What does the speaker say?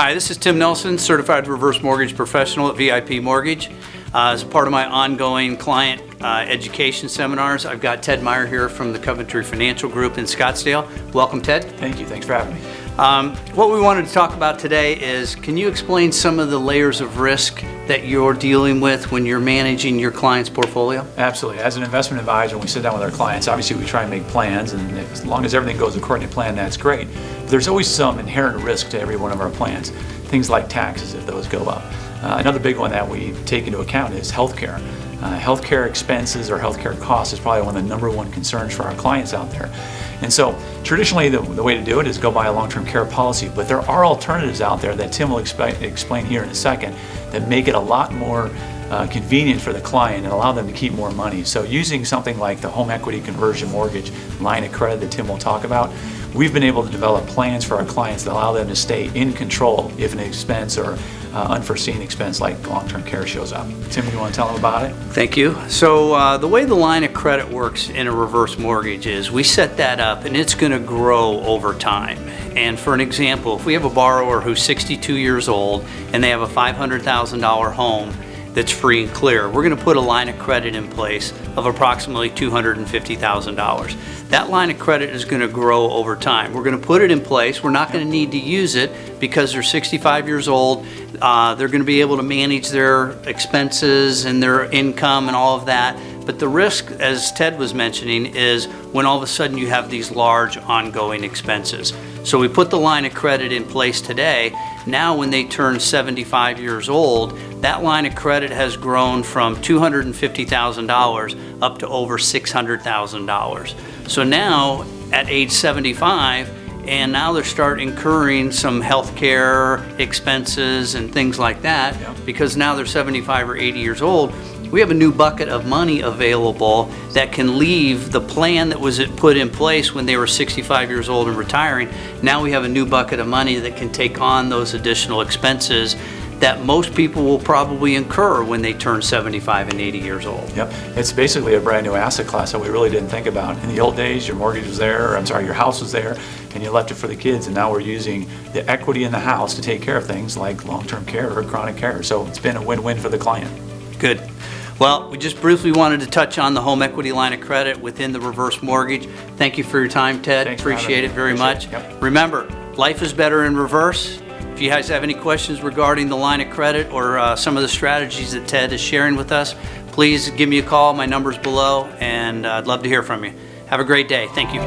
Hi, this is Tim Nelson, Certified Reverse Mortgage Professional at VIP Mortgage. As part of my ongoing client education seminars, I've got Ted Meyer here from the Coventry Financial Group in Scottsdale. Welcome, Ted. Thank you. Thanks for having me. What we wanted to talk about today is, can you explain some of the layers of risk that you're dealing with when you're managing your client's portfolio? Absolutely. As an investment advisor, when we sit down with our clients, obviously we try and make plans, and as long as everything goes according to plan, that's great. But there's always some inherent risk to every one of our plans. Things like taxes, if those go up. Another big one that we take into account is healthcare. Healthcare expenses or healthcare costs is probably one of the number one concerns for our clients out there. And so traditionally the way to do it is go buy a long-term care policy, but there are alternatives out there that Tim will explain here in a second that make it a lot more convenient for the client and allow them to keep more money. So using something like the home equity conversion mortgage line of credit that Tim will talk about, we've been able to develop plans for our clients that allow them to stay in control if an expense or unforeseen expense like long-term care shows up. Tim, you want to tell them about it? Thank you. So the way the line of credit works in a reverse mortgage is we set that up and it's going to grow over time. And for an example, if we have a borrower who's 62 years old and they have a $500,000 home that's free and clear, we're going to put a line of credit in place of approximately $250,000. That line of credit is going to grow over time. We're going to put it in place. We're not going to need to use it because they're 65 years old. They're going to be able to manage their expenses and their income and all of that. But the risk, as Ted was mentioning, is when all of a sudden you have these large ongoing expenses. So we put the line of credit in place today. Now when they turn 75 years old, that line of credit has grown from $250,000 up to over $600,000. So now at age 75, and now they start incurring some health care expenses and things like that, because now they're 75 or 80 years old. We have a new bucket of money available that can leave the plan that was put in place when they were 65 years old and retiring. Now we have a new bucket of money that can take on those additional expenses that most people will probably incur when they turn 75 and 80 years old. Yep, it's basically a brand new asset class that we really didn't think about. In the old days, your mortgage was there, your house was there, and you left it for the kids, and now we're using the equity in the house to take care of things like long-term care or chronic care. So it's been a win-win for the client. Good. Well, we just briefly wanted to touch on the home equity line of credit within the reverse mortgage. Thank you for your time, Ted. Appreciate it very much. Yep. Remember, life is better in reverse. If you guys have any questions regarding the line of credit or some of the strategies that Ted is sharing with us, please give me a call. My number's below, and I'd love to hear from you. Have a great day. Thank you.